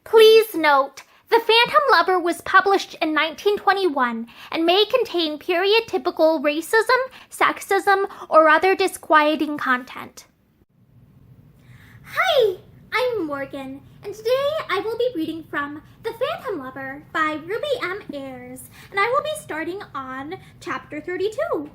Please note, The Phantom Lover was published in 1921 and may contain period-typical racism, sexism, or other disquieting content. Hi, I'm Morgan, and today I will be reading from The Phantom Lover by Ruby M. Ayres, and I will be starting on Chapter 32.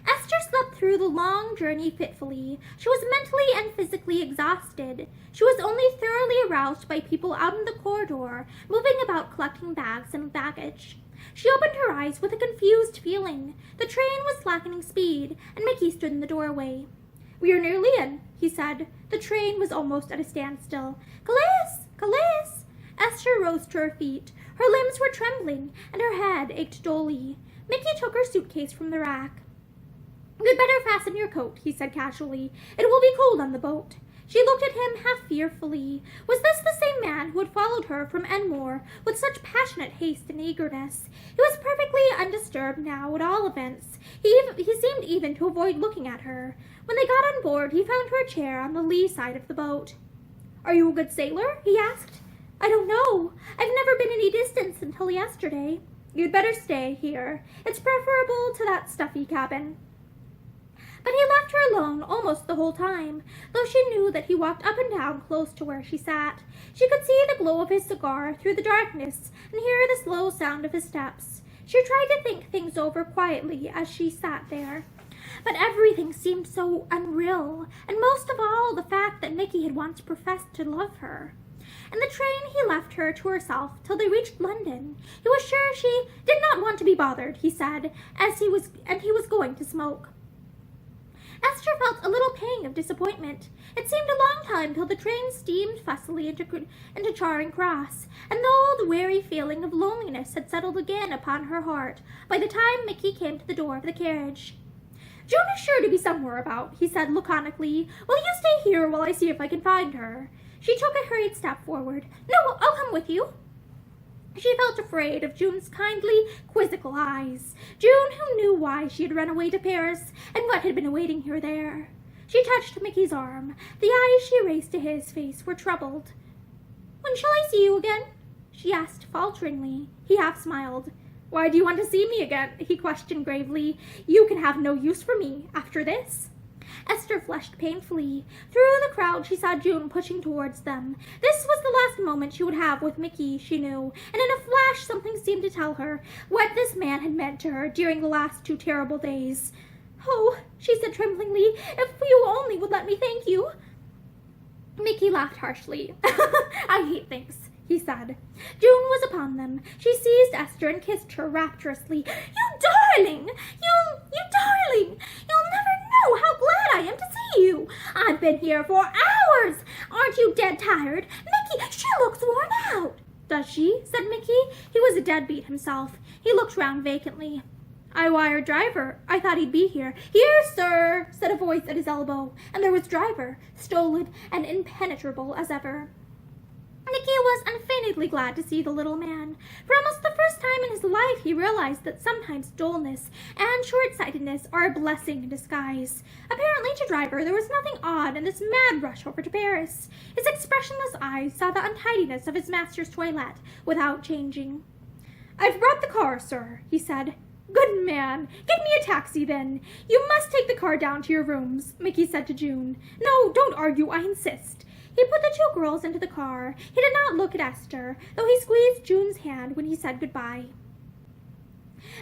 Esther slept through the long journey fitfully. She was mentally and physically exhausted. She was only thoroughly aroused by people out in the corridor, moving about collecting bags and baggage. She opened her eyes with a confused feeling. The train was slackening speed, and Mickey stood in the doorway. "We are nearly in," he said. The train was almost at a standstill. "Calais! Calais!" Esther rose to her feet. Her limbs were trembling, and her head ached dully. Mickey took her suitcase from the rack. "You'd better fasten your coat," he said casually. "It will be cold on the boat." She looked at him half fearfully. Was this the same man who had followed her from Enmore with such passionate haste and eagerness? He was perfectly undisturbed now, at all events. He seemed even to avoid looking at her. When they got on board, he found her a chair on the lee side of the boat. "Are you a good sailor?" he asked. "I don't know. I've never been any distance until yesterday." "You'd better stay here. It's preferable to that stuffy cabin." But he left her alone almost the whole time, though she knew that he walked up and down close to where she sat. She could see the glow of his cigar through the darkness and hear the slow sound of his steps. She tried to think things over quietly as she sat there. But everything seemed so unreal, and most of all the fact that Mickey had once professed to love her. In the train he left her to herself till they reached London. He was sure she did not want to be bothered, he said, and he was going to smoke. Esther felt a little pang of disappointment. It seemed a long time till the train steamed fussily into Charing Cross, and though the weary feeling of loneliness had settled again upon her heart by the time Mickey came to the door of the carriage. "June is sure to be somewhere about," he said laconically. "Will you stay here while I see if I can find her?" She took a hurried step forward. "No, I'll come with you." She felt afraid of June's kindly, quizzical eyes. June, who knew why she had run away to Paris and what had been awaiting her there. She touched Mickey's arm. The eyes she raised to his face were troubled. "When shall I see you again?" she asked falteringly. He half smiled. "Why do you want to see me again?" he questioned gravely. "You can have no use for me after this." Esther flushed painfully. Through the crowd she saw June pushing towards them. This was the last moment she would have with Mickey, she knew, and in a flash something seemed to tell her what this man had meant to her during the last 2 terrible days. "Oh," she said tremblingly, "if you only would let me thank you." Mickey laughed harshly. "I hate thanks," he said. June was upon them. She seized Esther and kissed her rapturously. "You darling! You darling! You'll never know how glad I am to see you. I've been here for hours. Aren't you dead tired? Mickey, she looks worn out." "Does she?" said Mickey. He was a deadbeat himself. He looked round vacantly. "I wired Driver. I thought he'd be here." "Here, sir," said a voice at his elbow, and there was Driver, stolid and impenetrable as ever. Mickey was unfeignedly glad to see the little man. For almost the first time in his life he realized that sometimes dullness and short-sightedness are a blessing in disguise. Apparently to Driver there was nothing odd in this mad rush over to Paris. His expressionless eyes saw the untidiness of his master's toilette without changing. "I've brought the car, sir," he said. "Good man. Get me a taxi, then. You must take the car down to your rooms," Mickey said to June. "No, don't argue, I insist." He put the 2 girls into the car. He did not look at Esther, though he squeezed June's hand when he said goodbye.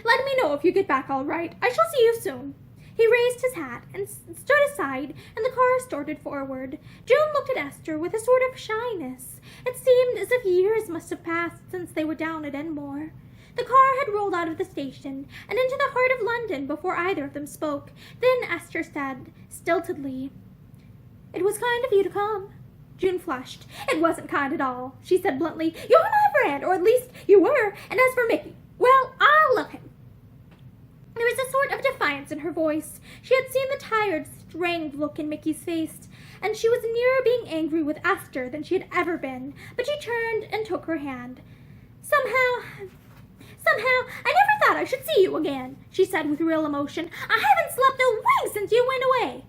"Let me know if you get back all right. I shall see you soon." He raised his hat and stood aside, and the car started forward. June looked at Esther with a sort of shyness. It seemed as if years must have passed since they were down at Enmore. The car had rolled out of the station and into the heart of London before either of them spoke. Then Esther said, stiltedly, "It was kind of you to come." June flushed. "It wasn't kind at all," she said bluntly. "You're my friend, or at least you were, and as for Mickey, well, I'll love him." There was a sort of defiance in her voice. She had seen the tired, strained look in Mickey's face, and she was nearer being angry with Esther than she had ever been, but she turned and took her hand. Somehow, I never thought I should see you again," she said with real emotion. "I haven't slept a wink since you went away."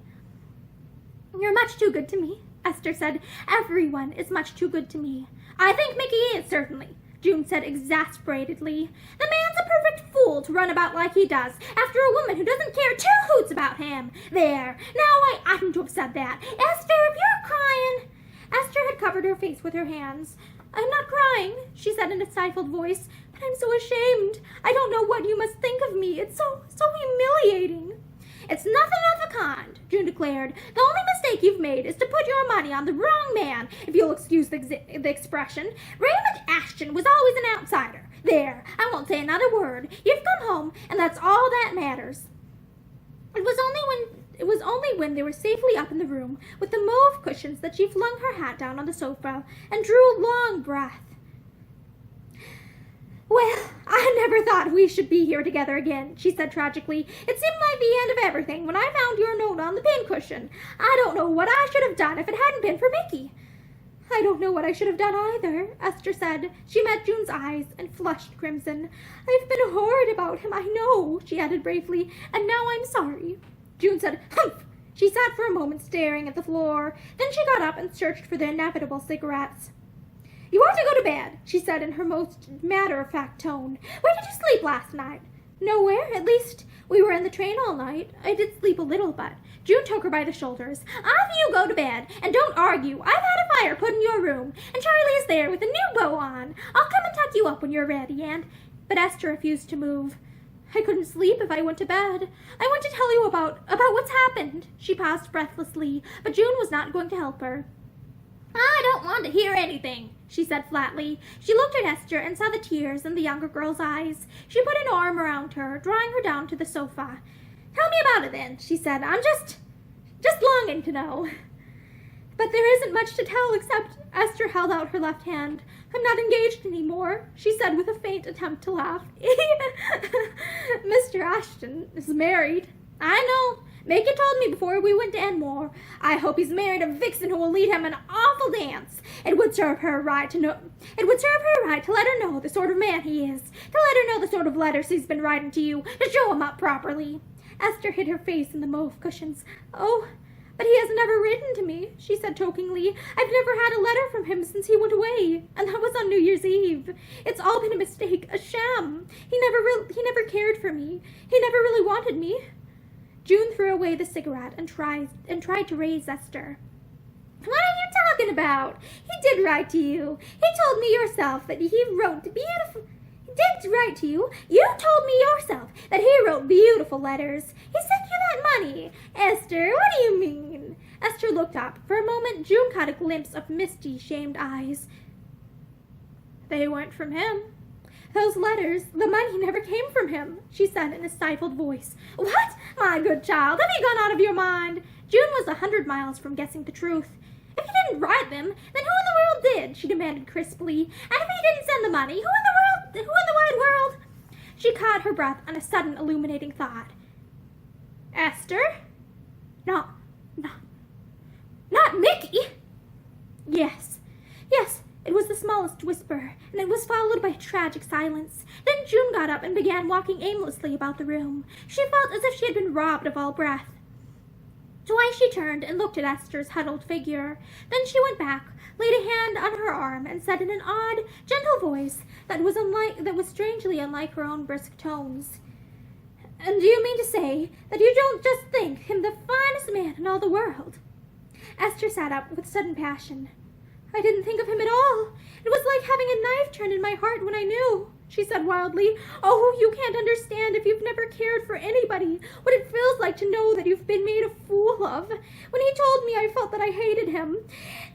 "You're much too good to me," Esther said. "Everyone is much too good to me. I think Mickey is, certainly, June said exasperatedly. The man's a perfect fool to run about like he does, after a woman who doesn't care two hoots about him. There, now I oughtn't to have said that. Esther, if you're crying... Esther had covered her face with her hands. I'm not crying, she said in a stifled voice, but I'm so ashamed. I don't know what you must think of me. It's so humiliating. It's nothing of the kind, June declared. The only mistake you've made is to put your money on the wrong man, if you'll excuse the expression. Raymond Ashton was always an outsider. There, I won't say another word. You've come home, and that's all that matters. It was only when they were safely up in the room with the mauve cushions that she flung her hat down on the sofa and drew a long breath. Well, I never thought we should be here together again, she said tragically. It seemed like the end of everything when I found your note on the pincushion. I don't know what I should have done if it hadn't been for Mickey. I don't know what I should have done either, Esther said. She met June's eyes and flushed crimson. I've been horrid about him, I know, she added bravely, and now I'm sorry. June said, humph! She sat for a moment staring at the floor. Then she got up and searched for the inevitable cigarettes. You ought to go to bed, she said in her most matter-of-fact tone. Where did you sleep last night? Nowhere, at least. We were in the train all night. I did sleep a little, but... June took her by the shoulders. Off you go to bed, and don't argue. I've had a fire put in your room, and Charlie is there with a new bow on. I'll come and tuck you up when you're ready, and... But Esther refused to move. I couldn't sleep if I went to bed. I want to tell you about what's happened. She paused breathlessly, but June was not going to help her. I don't want to hear anything, she said flatly. She looked at Esther and saw the tears in the younger girl's eyes. She put an arm around her, drawing her down to the sofa. Tell me about it then, she said. I'm just longing to know. But there isn't much to tell except Esther held out her left hand. I'm not engaged anymore, she said with a faint attempt to laugh. Mr. Ashton is married. I know. Mickey told me before we went to Enmore. I hope he's married a vixen who will lead him an awful dance. It would serve her right to let her know the sort of man he is, to let her know the sort of letters he's been writing to you, to show him up properly. Esther hid her face in the mauve cushions. Oh, but he has never written to me, she said chokingly. I've never had a letter from him since he went away, and that was on New Year's Eve. It's all been a mistake, a sham. He never cared for me. He never really wanted me. June threw away the cigarette and tried to raise Esther. What are you talking about? He did write to you. He told me yourself that he wrote beautiful... He did write to you. You told me yourself that he wrote beautiful letters. He sent you that money. Esther, what do you mean? Esther looked up. For a moment, June caught a glimpse of misty, shamed eyes. They weren't from him. Those letters, the money never came from him, she said in a stifled voice. What? My good child, have you gone out of your mind? June was 100 miles from guessing the truth. If he didn't write them, then who in the world did? She demanded crisply. And if he didn't send the money, who in the wide world? She caught her breath on a sudden illuminating thought. Esther? Not Mickey? Yes. It was the smallest whisper, and it was followed by a tragic silence. Then June got up and began walking aimlessly about the room. She felt as if she had been robbed of all breath. Twice she turned and looked at Esther's huddled figure. Then she went back, laid a hand on her arm, and said in an odd, gentle voice that was strangely unlike her own brisk tones, And do you mean to say that you don't just think him the finest man in all the world? Esther sat up with sudden passion. I didn't think of him at all. It was like having a knife turned in my heart when I knew, she said wildly. Oh, you can't understand if you've never cared for anybody what it feels like to know that you've been made a fool of. When he told me, I felt that I hated him.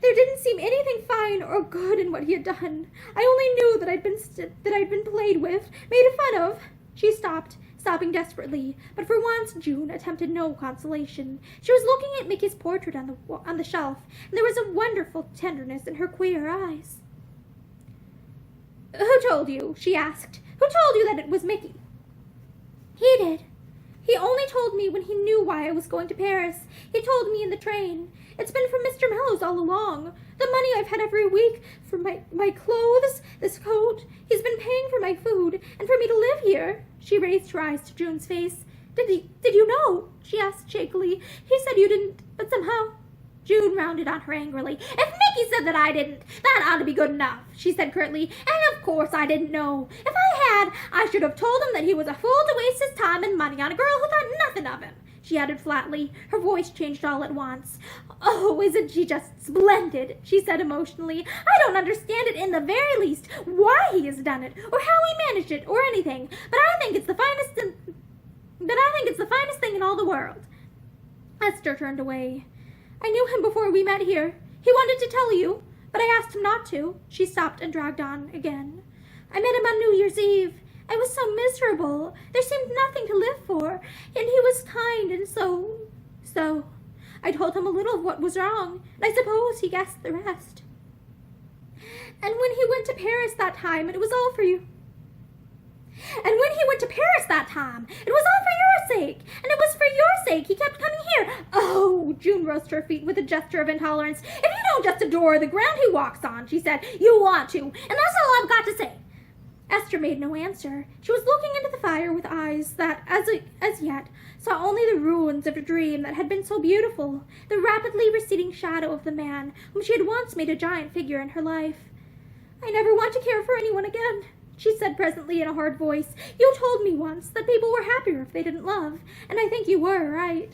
There didn't seem anything fine or good in what he had done. I only knew that I'd been played with, made fun of. She stopped, sobbing desperately, but for once June attempted no consolation. She was looking at Mickey's portrait on the shelf, and there was a wonderful tenderness in her queer eyes. Who told you? She asked. Who told you that it was Mickey? He did. He only told me when he knew why I was going to Paris. He told me in the train. It's been from Mr. Mellows all along. The money I've had every week for my clothes, this coat. He's been paying for my food and for me to live here. She raised her eyes to June's face. Did you know? She asked shakily. He said you didn't, but somehow... June rounded on her angrily. If Mickey said that I didn't, that ought to be good enough, she said curtly. And of course I didn't know. If I had, I should have told him that he was a fool to waste his time and money on a girl who thought nothing of him, she added flatly. Her voice changed all at once. Oh, isn't she just splendid, she said emotionally. I don't understand it in the very least, why he has done it, or how he managed it, or anything, but I think it's the finest thing in all the world. Esther turned away. I knew him before we met here. He wanted to tell you, but I asked him not to. She stopped and dragged on again. I met him on New Year's Eve. I was so miserable. There seemed nothing to live for, and he was kind and so. I told him a little of what was wrong, and I suppose he guessed the rest. And when he went to Paris that time, it was all for you. And when he went to Paris that time, it was all for your sake, and it was for your sake he kept coming here. Oh, June rose to her feet with a gesture of intolerance. If you don't just adore the ground he walks on, she said, you want to, and that's all I've got to say. Esther made no answer. She was looking into the fire with eyes that, as yet, saw only the ruins of a dream that had been so beautiful, the rapidly receding shadow of the man whom she had once made a giant figure in her life. I never want to care for anyone again, she said presently in a hard voice. You told me once that people were happier if they didn't love, and I think you were right.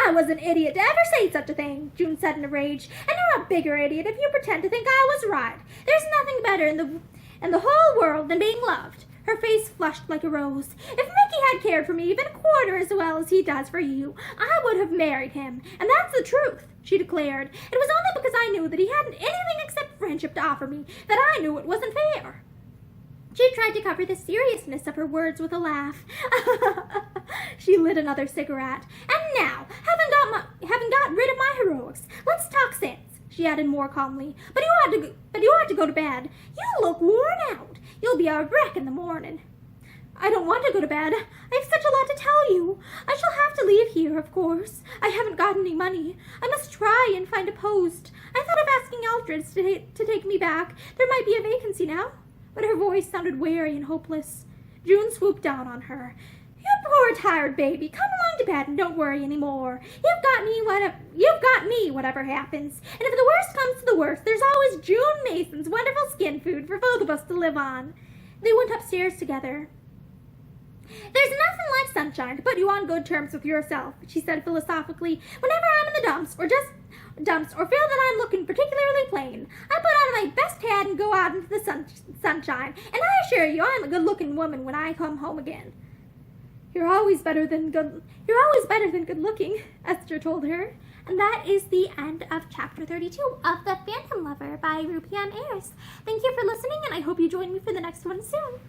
I was an idiot to ever say such a thing, June said in a rage, and you're a bigger idiot if you pretend to think I was right. There's nothing better in the whole world than being loved. Her face flushed like a rose. If Mickey had cared for me even a quarter as well as he does for you, I would have married him, and that's the truth, she declared. It was only because I knew that he hadn't anything except friendship to offer me that I knew it wasn't fair. She tried to cover the seriousness of her words with a laugh. She lit another cigarette. And now, having got rid of my heroics, let's talk sense, she added more calmly. But you ought to go to bed. You look worn out. You'll be a wreck in the morning. I don't want to go to bed. I have such a lot to tell you. I shall have to leave here, of course. I haven't got any money. I must try and find a post. I thought of asking Aldridge to take me back. There might be a vacancy now. But her voice sounded weary and hopeless. June swooped down on her. You poor tired baby, come along to bed and don't worry any more. You've got me, whatever happens. And if the worst comes to the worst, there's always June Mason's wonderful skin food for both of us to live on. They went upstairs together. There's nothing like sunshine to put you on good terms with yourself, she said philosophically. Whenever I'm in the dumps or feel that I'm looking particularly plain, I put on my best hat and go out into the sunshine, and I assure you I'm a good-looking woman when I come home again. You're always better than good-looking, Esther told her. And that is the end of chapter 32 of The Phantom Lover by Ruby M. Ayres. Thank you for listening, and I hope you join me for the next one soon.